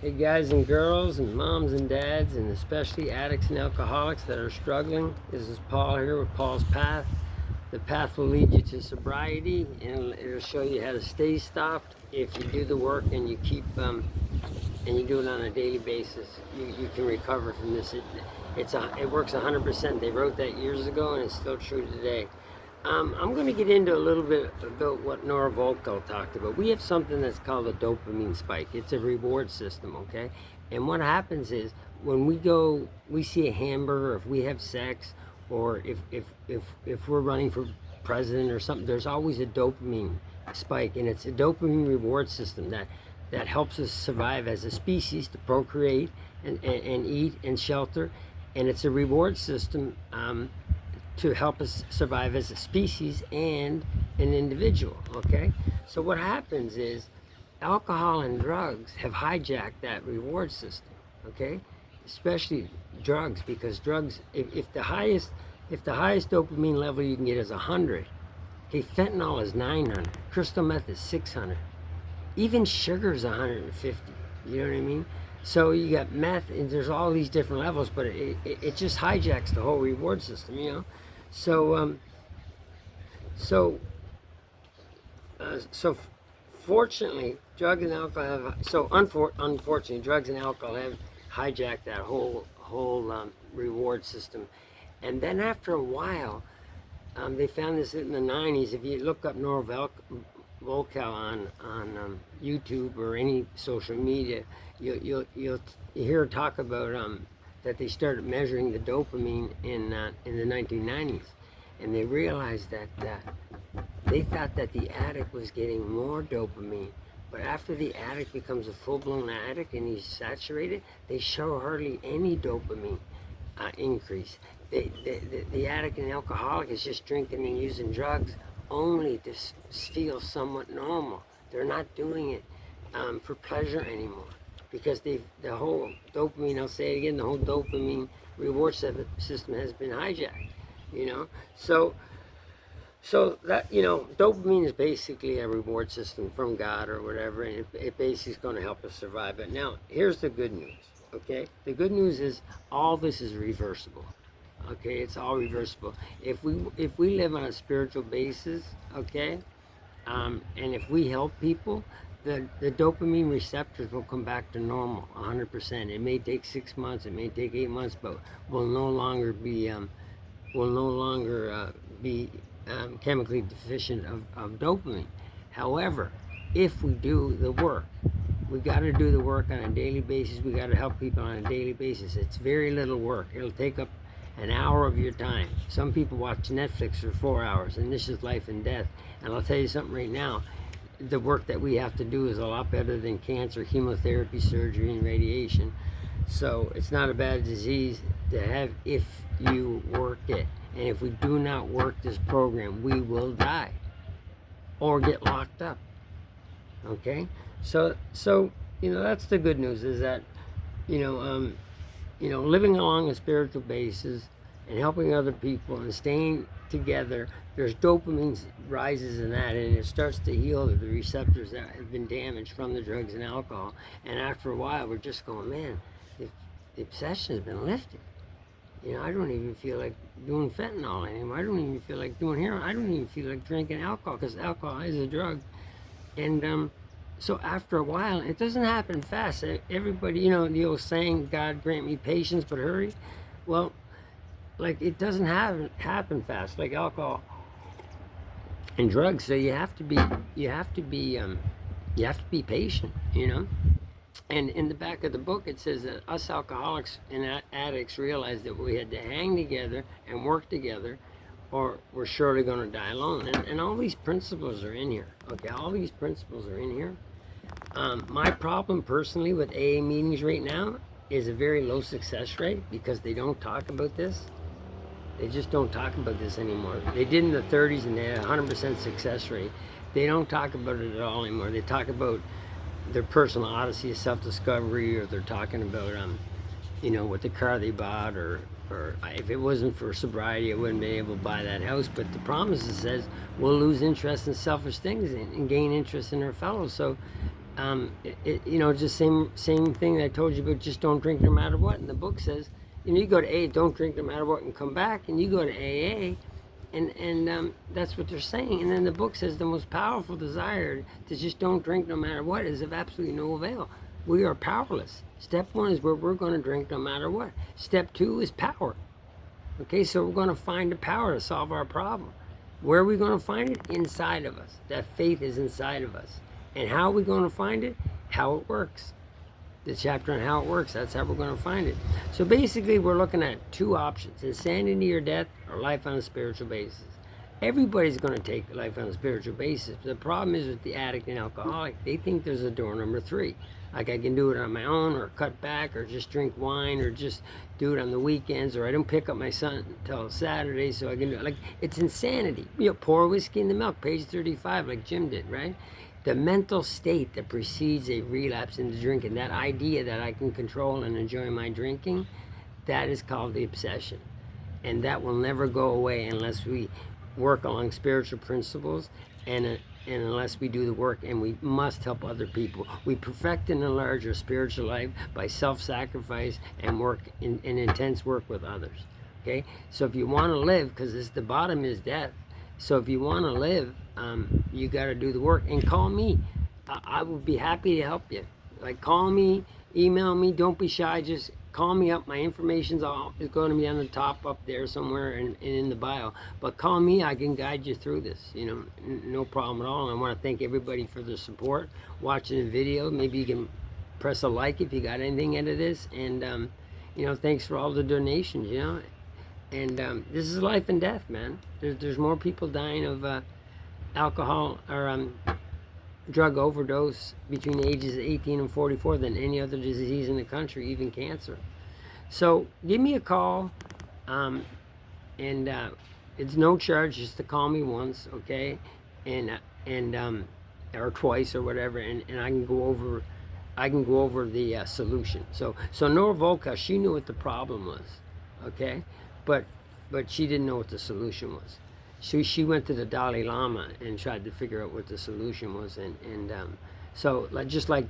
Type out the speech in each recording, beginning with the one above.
Hey guys and girls and moms and dads and especially addicts and alcoholics that are struggling. This is Paul here with Paul's Path. The path will lead you to sobriety and it'll show you how to stay stopped if you do the work and you keep and you do it on a daily basis. You can recover from this. It works 100%. They wrote that years ago and it's still true today. I'm going to get into a little bit about what Nora Volkow talked about. We have something that's called a dopamine spike. It's a reward system, okay? And what happens is when we see a hamburger, if we have sex, or if we're running for president or something, there's always a dopamine spike, and it's a dopamine reward system that helps us survive as a species, to procreate and eat and shelter, and it's a reward system to help us survive as a species and an individual, okay? So what happens is alcohol and drugs have hijacked that reward system, okay? Especially drugs, because drugs, if the highest dopamine level you can get is 100, okay, fentanyl is 900, crystal meth is 600, even sugar is 150, you know what I mean? So you got meth, and there's all these different levels, but it just hijacks the whole reward system, you know? So fortunately, drugs and alcohol unfortunately, drugs and alcohol have hijacked that whole reward system. And then after a while, they found this in the 90s. If you look up Nora Volkow on YouTube or any social media, you'll hear her talk about that they started measuring the dopamine in the 1990s, and they realized that they thought that the addict was getting more dopamine, but after the addict becomes a full-blown addict and he's saturated, they show hardly any dopamine increase. The addict and alcoholic is just drinking and using drugs only to feel somewhat normal. They're not doing it for pleasure anymore, because the whole dopamine, I'll say it again, the whole dopamine reward system has been hijacked, you know? So that, you know, dopamine is basically a reward system from God or whatever, and it basically is going to help us survive. But now, here's the good news, okay? The good news is all this is reversible, okay? It's all reversible. If we live on a spiritual basis, okay, and if we help people, the dopamine receptors will come back to normal 100%. It may take 6 months, it may take 8 months, but will no longer be chemically deficient of dopamine. However, if we do the work, we got to do the work on a daily basis. We got to help people on a daily basis. It's very little work. It'll take up an hour of your time. Some people watch Netflix for 4 hours, and this is life and death. And I'll tell you something right now. The work that we have to do is a lot better than cancer, chemotherapy, surgery, and radiation. So it's not a bad disease to have if you work it. And if we do not work this program, we will die or get locked up. Okay? So you know, that's the good news, is that living along a spiritual basis and helping other people and staying together, there's dopamine rises in that, and it starts to heal the receptors that have been damaged from the drugs and alcohol. And after a while, we're just going, man, the obsession has been lifted. You know, I don't even feel like doing fentanyl anymore. I don't even feel like doing heroin. I don't even feel like drinking alcohol, because alcohol is a drug. And so after a while, it doesn't happen fast. Everybody, you know, the old saying, God grant me patience, but hurry. Well, like, it doesn't happen fast like alcohol and drugs. So you have to be patient, you know. And in the back of the book, it says that us alcoholics and addicts realized that we had to hang together and work together, or we're surely going to die alone. And all these principles are in here, okay? All these principles are in here. My problem personally with AA meetings right now is a very low success rate, because they don't talk about this. They just don't talk about this anymore. They did in the 30s, and they had a 100% success rate. They don't talk about it at all anymore. They talk about their personal odyssey of self-discovery, or they're talking about what the car they bought, or if it wasn't for sobriety, I wouldn't be able to buy that house. But the promise says we'll lose interest in selfish things and gain interest in our fellows. So You know, it's the same thing that I told you about. Just don't drink no matter what. And the book says, you know, you go to AA, don't drink no matter what, and come back, and you go to AA, and that's what they're saying. And then the book says the most powerful desire to just don't drink no matter what is of absolutely no avail. We are powerless. Step one is where we're going to drink no matter what. Step two is power. Okay, so we're going to find the power to solve our problem. Where are we going to find it? Inside of us. That faith is inside of us. And how are we going to find it? How it works. The chapter on how it works, that's how we're going to find it. So basically, we're looking at two options: insanity or death, or life on a spiritual basis. Everybody's going to take life on a spiritual basis. The problem is with the addict and alcoholic, they think there's a door number three. Like I can do it on my own, or cut back, or just drink wine, or just do it on the weekends, or I don't pick up my son until Saturday, so I can do it. Like, it's insanity. You know, pour whiskey in the milk, page 35, like Jim did, right? The mental state that precedes a relapse into drinking, that idea that I can control and enjoy my drinking, that is called the obsession. And that will never go away unless we work along spiritual principles and unless we do the work, and we must help other people. We perfect and enlarge our spiritual life by self-sacrifice and work in intense work with others. Okay, so if you want to live, because the bottom is death, so if you want to live, you got to do the work. And call me. I would be happy to help you. Like, call me, email me. Don't be shy. Just call me up. My information's is going to be on the top up there somewhere and in the bio. But call me. I can guide you through this. You know, no problem at all. And I want to thank everybody for their support, watching the video. Maybe you can press a like if you got anything out of this. And, you know, thanks for all the donations, you know. And this is life and death, man. There's more people dying of alcohol or drug overdose between the ages of 18 and 44 than any other disease in the country, even cancer. So give me a call, and it's no charge just to call me once, okay, and or twice or whatever, and I can go over the solution. So Nora Volka, she knew what the problem was, okay, but she didn't know what the solution was. So she went to the Dalai Lama and tried to figure out what the solution was, and so just like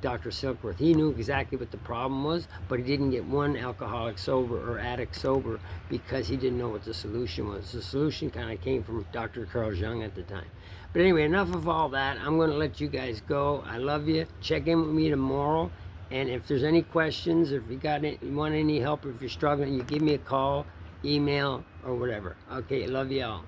Dr. Silkworth, he knew exactly what the problem was, but he didn't get one alcoholic sober or addict sober because he didn't know what the solution was. The solution kind of came from Dr. Carl Jung at the time. But anyway, enough of all that. I'm going to let you guys go. I love you. Check in with me tomorrow, and if there's any questions, or if you want any help, or if you're struggling, you give me a call, email, or whatever. Okay, love you all.